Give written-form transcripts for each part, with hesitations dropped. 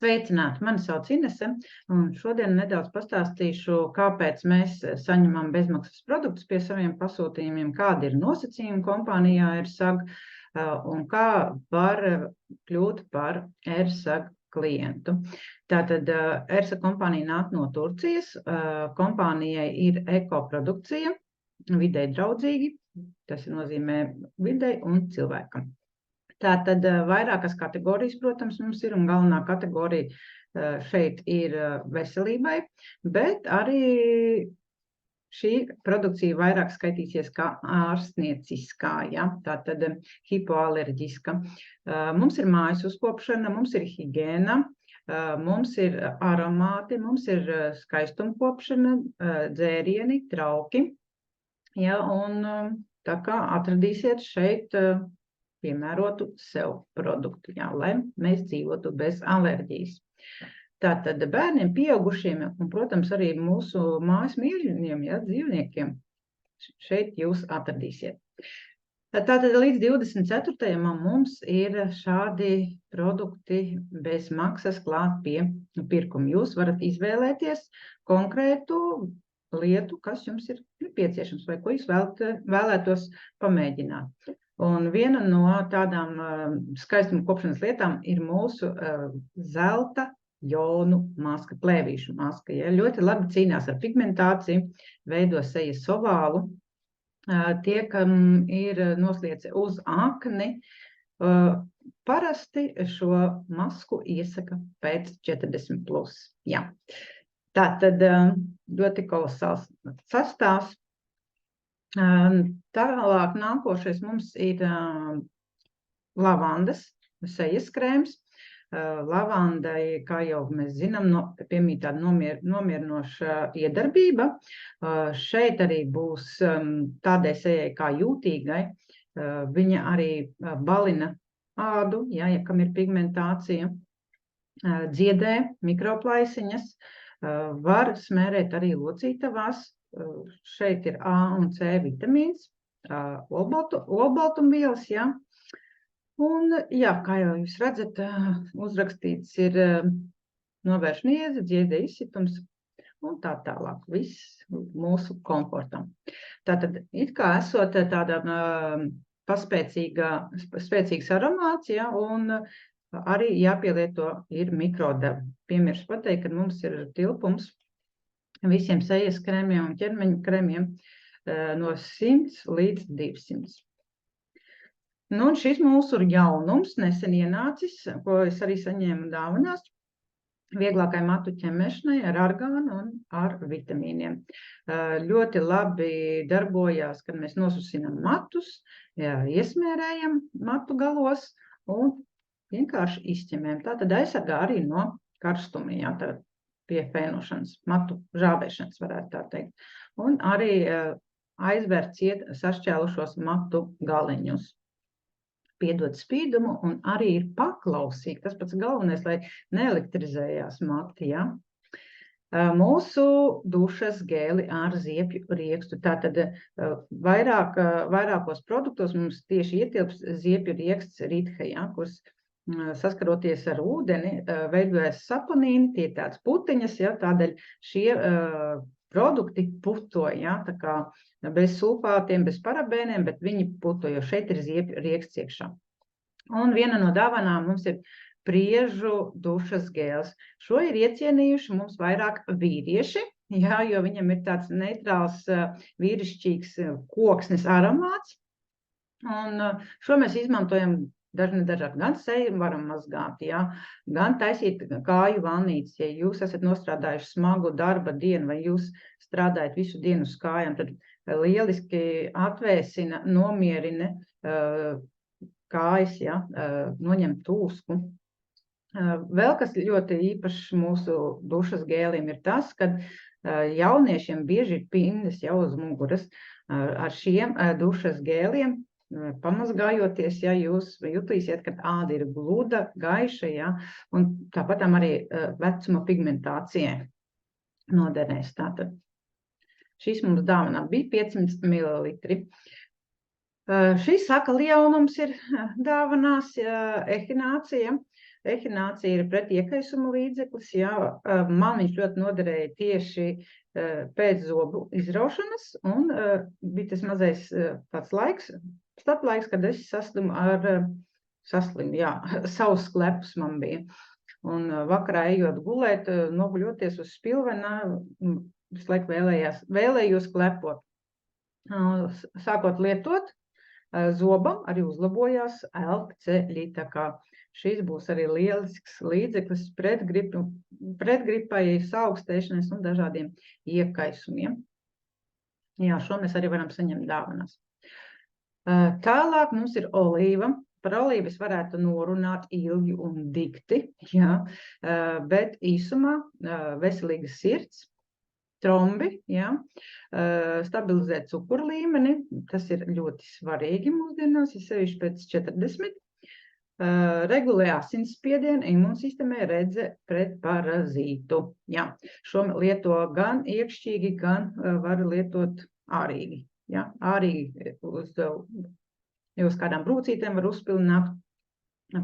Sveicināti, mani sauc Inese, un šodien nedaudz pastāstīšu, kāpēc mēs saņemam bezmaksas produktus pie saviem pasūtījumiem, kādi ir nosacījumi kompānijā AirSag un kā var kļūt par AirSag klientu. Tātad AirSag kompānija nāk no Turcijas, kompānijai ir ekoprodukcija, videi draudzīgi, tas nozīmē videi un cilvēkam. Tātad vairākas kategorijas, protams, mums ir, un galvenā kategorija šeit ir veselībai, bet arī šī produkcija vairāk skaitīsies kā ārstnieciskā, ja? Tātad hipoalerģiska. Mums ir mājas uzkopšana, mums ir higiēna, mums ir aromāti, mums ir skaistumkopšana, dzērieni, trauki, ja? Un tā kā atradīsiet šeit piemērotu sev produktu, jā, lai mēs dzīvotu bez alerģijas. Tātad bērniem, pieaugušiem un, protams, arī mūsu mājas mīļajiem, jā, dzīvniekiem šeit jūs atradīsiet. Tātad līdz 24. mums ir šādi produkti bez maksas klāt pie pirkuma. Jūs varat izvēlēties konkrētu lietu, kas jums ir nepieciešams vai ko jūs vēlētos pamēģināt. Un viena no tādām skaistuma kopšanas lietām ir mūsu zelta jonu maska, plēvīšu maska. Ja? Ļoti labi cīnās ar pigmentāciju, veido sejas ovālu. Tie, kam ir nosliece uz akni, parasti šo masku iesaka pēc 40+. Jā. Tātad ļoti kolosāls sastāvs. Tālāk nākošais mums ir lavandas sejas krēms. Lavandai, kā jau mēs zinām, piemīt tāda nomierinoša iedarbība. Šeit arī būs tādai sejai kā jūtīgai. Viņa arī balina ādu, ja kam ir pigmentācija, dziedē mikroplaisiņas, var smērēt arī locītavās. Šeit ir A un C vitamīns, olbaltumvielas, jā. Un, jā, kā jau jūs redzat, uzrakstīts ir novērš niedzi, dziedē izsitums un tā tālāk. Viss mūsu komfortam. Tātad, it kā esot tādam spēcīgs aromāts, jā, un arī jāpielieto ir mikrodeva. Piemērs pateikt, ka mums ir tilpums visiem sejas krēmiem un ķermeņa krēmiem no 100 līdz 200. Nu, un šis mūsu jaunums nesen ienācis, ko es arī saņēmu dāvanās, vieglākai matu ķemēšanai ar argānu un ar vitamīniem. Ļoti labi darbojās, kad mēs nosusinam matus, iesmērējam matu galos un vienkārši izķemējam. Tātad aizsargā arī no karstuma, jā, pie fēnošanas, matu žābēšanas, varētu tā teikt. Un arī aizver ciet sašķēlušos matu galiņus. Piedod spīdumu un arī ir paklausīgi. Tas pats galvenais, lai neelektrizējās mati, ja? Mūsu dušas gēli ar ziepju riekstu. Tātad vairākos produktos mums tieši ietilps ziepju rieksts rithe, ja? Kuras saskaroties ar ūdeni, veidojas saponīni, tie ir tāds puteņas, ja, tādēļ šie produkti puto, ja, tā kā bez sulfātiem, bez parabēniem, bet viņi puto, jo šeit ir ziepju rieksts iekšā. Un viena no dāvanām mums ir priežu dušas gēls. Šo ir iecienījuši mums vairāk vīrieši, ja, jo viņam ir tāds neitrāls vīrišķīgs koksnes aromāts. Un šo mēs izmantojam dažāk, gan seju varam mazgāt, jā, gan taisīt kāju vannītes. Ja jūs esat nostrādājuši smagu darba dienu vai jūs strādājat visu dienu uz kājām, tad lieliski atvēsina, nomierina kājas, jā, noņem tūsku. Vēl kas ļoti īpašs mūsu dušas gēliem ir tas, ka jauniešiem bieži ir pindas jau uz muguras. Ar šiem dušas gēliem pamazgājoties, ja jūs jutīsiet, ka āda ir gluda, gaiša, ja, un tāpat arī vecuma pigmentācijai noderēs. Tātad šis mums dāvanā bija 500 ml. Šis sakala jaunums ir dāvanās ehinācija. Ehinācija ir pret iekaisumu līdzeklis. Jā. Man viņš ļoti noderēja tieši pēc zobu izraušanas, un bija tas mazais tāds laiks, starplaiks, kad es saslimu, jā, savs klepus man bija. Un vakarā ejot gulēt, noguļoties uz spilvena, visu laiku vēlējos klepot. Sākot lietot, zobam arī uzlabojās elkceļi, tā kā šis būs arī lielisks līdzeklis pretgripai, saaugstēšanas un dažādiem iekaisumiem. Jā, šo mēs arī varam saņemt dāvanās. Tālāk mums ir olīva. Par olīvas varētu norunāt ilgi un dikti, jā, bet īsumā veselīga sirds, trombi, jā, stabilizēt cukuru līmeni, tas ir ļoti svarīgi mūsdienās, ja sevišķi pēc 40. Regulē asinsspiedienu, imūnsistemē, redze pret parazītu. Jā, šo lieto gan iekšķīgi, gan var lietot ārīgi. Jā, ārīgi uz kādām brūcītēm var uzpilināt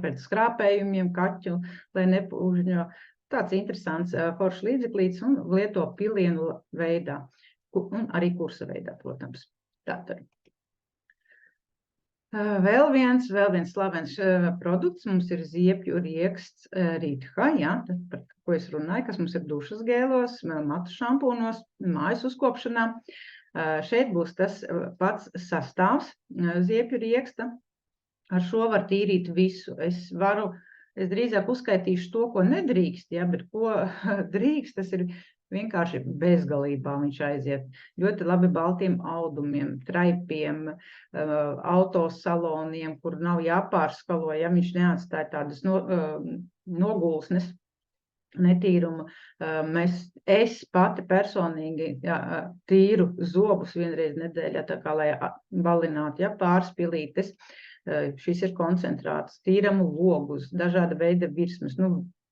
pēc skrāpējumiem, kaķu, lai nepūžņo. Tāds interesants foršs līdzeklīts un lieto pilienu veidā un arī kursa veidā, protams. Tātad. Vēl viens slavens produkts mums ir ziepju rieksts Ritha, jā, par ko es runāju, kas mums ir dušas gēlos, matu šampūnos, mājas uzkopšanā. Šeit būs tas pats sastāvs ziepju rieksta. Ar šo var tīrīt visu. Es drīzāk uzskaitīšu to, ko nedrīkst, ja, bet ko drīkst, tas ir vienkārši bezgalībā viņš aiziet. Ļoti labi baltiem audumiem, traipiem, autosaloniem, kur nav jāpārskalo, ja viņš neatstāja tādas nogulsnes. Netīrumu. Es pati personīgi tīru zobus vienreiz nedēļā, tā kā lai balinātu, ja, pārspilītes. Šis ir koncentrāts, tīramu logus, dažāda veida virsmas.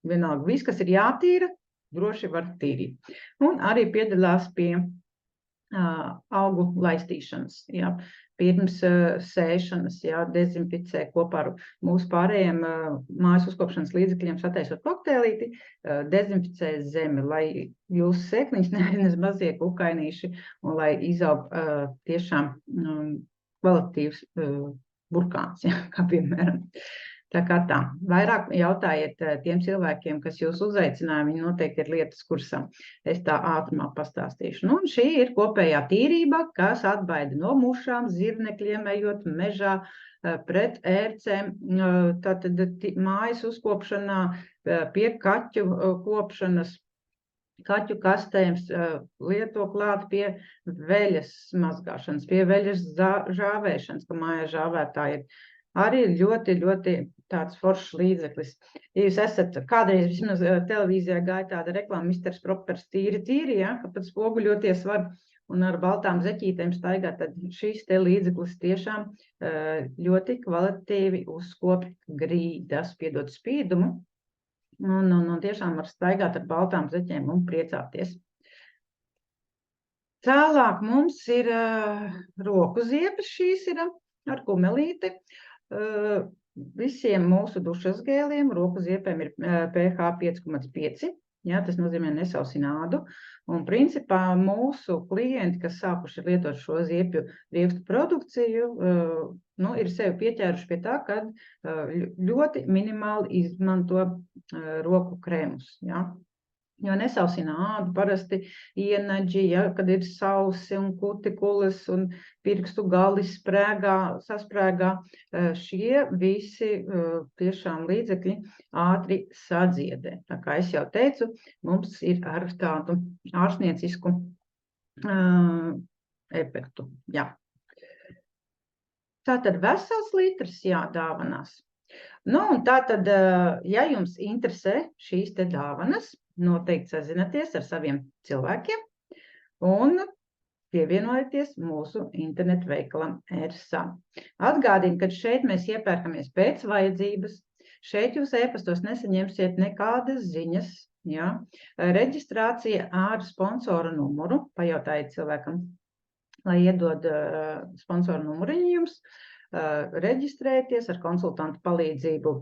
Vienalga, viss, kas ir jātīra, droši var tīrīt. Un arī piedalās pie augu laistīšanas, jā, pirms sēšanas, jā, dezinficē kopā ar mūsu pārējiem mājas uzkopšanas līdzekļiem, sataisot kokteilīti, dezinficē zemi, lai jūsu sēkliņas nevis mazie kukainīši un lai izaug tiešām kvalitatīvs burkāns, jā, kā piemēram. Tā kā tā. Vairāk jautājiet tiem cilvēkiem, kas jūs uzaicināja, viņi noteikti ir lietas kursam. Es tā ātrumā pastāstīšu. Un šī ir kopējā tīrība, kas atbaida no mušām, zirnekļiem, ejot mežā, pret ērcēm, tātad mājas uzkopšanā, pie kaķu kopšanas, kaķu kastēm, lieto klāt pie veļas mazgāšanas, pie veļas žāvēšanas, ka mājā žāvētāji ir. Arī ļoti, ļoti tāds foršs līdzeklis. Ja jūs esat kādreiz vismaz televīzijā gāja tāda reklāma Misters Propers tīri, ja, ka pat spoguļoties var un ar baltām zeķītēm staigāt, tad šis te līdzeklis tiešām ļoti kvalitatīvi uzkop grīdas, piedod spīdumu, un tiešām var staigāt ar baltām zeķēm un priecāties. Tālāk mums ir roku ziepes, šīs ir ar kumelīti. Visiem mūsu dušas gēliem roku ziepēm ir pH 5,5, jā, tas nozīmē nesausina ādu, un principā mūsu klienti, kas sākuši lietot šo ziepju riekstu produkciju, ir sevi pieķēruši pie tā, ka ļoti minimāli izmanto roku krēmus, jā. Jo nesausina ādu, parasti ienaģi, ja, kad ir sausi un kutikulas un pirkstu gali sasprēgā, šie visi tiešām līdzekļi ātri sadziedē. Tā kā es jau teicu, mums ir ar tādu ārstniecisku efektu. Jā. Tātad vesels litrs jādāvanās. Un tātad, ja jums interesē šīs te dāvanas, noteikti sazināties ar saviem cilvēkiem un pievienojieties mūsu internetu veikalam ERSA. Atgādinu, ka šeit mēs iepērkamies pēc vajadzības. Šeit jūs e-pastos nesaņemsiet nekādas ziņas. Ja? Reģistrācija ar sponsora numuru, pajautājiet cilvēkam, lai iedod sponsoru numuriņu jums, reģistrēties ar konsultantu palīdzību,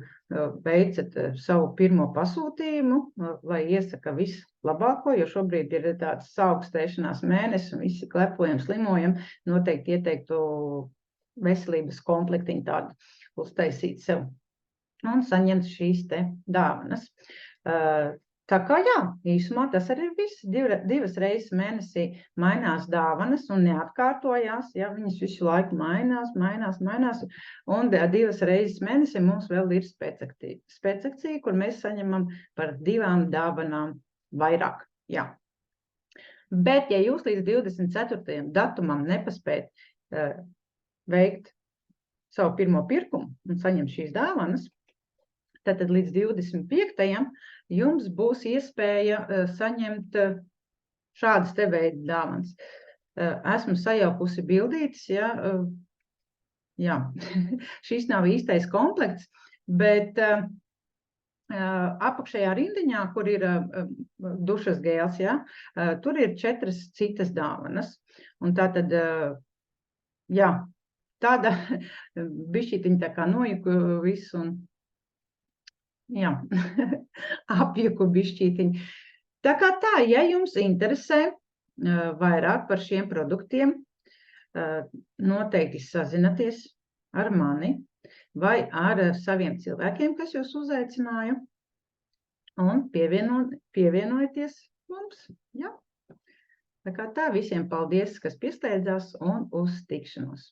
veicat savu pirmo pasūtījumu, lai iesaka vislabāko, jo šobrīd ir tāds saaugstēšanās mēnesis un visi klepojam, slimojam, noteikti ieteiktu veselības komplektiņu tādu uztaisīt sev un saņemt šīs te dāvanas. Tā kā jā, īsumā tas arī ir viss. Divas reizes mēnesī mainās dāvanas un neatkārtojās, ja viņas visu laiku mainās, un divas reizes mēnesī mums vēl ir spēcakcija, kur mēs saņemam par 2 dāvanām vairāk. Jā. Bet, ja jūs līdz 24. datumam nepaspēt veikt savu pirmo pirkumu un saņemt šīs dāvanas, tad līdz 25. jums būs iespēja saņemt šādas te veida dāvanas. Esmu sajaukusi bildītes, jā, šis nav īstais komplekts, bet apakšējā rindiņā, kur ir dušas gēls, tur ir 4 citas dāvanas. Un tātad, jā, tāda bišķītiņa tā kā nojuku visu un jā, apjuku bišķītiņu. Tā kā tā, ja jums interesē vairāk par šiem produktiem, noteikti sazināties ar mani vai ar saviem cilvēkiem, kas jūs uzaicināja, un pievienojieties mums. Jā. Tā kā tā, visiem paldies, kas piesteidzās, un uz tikšanos.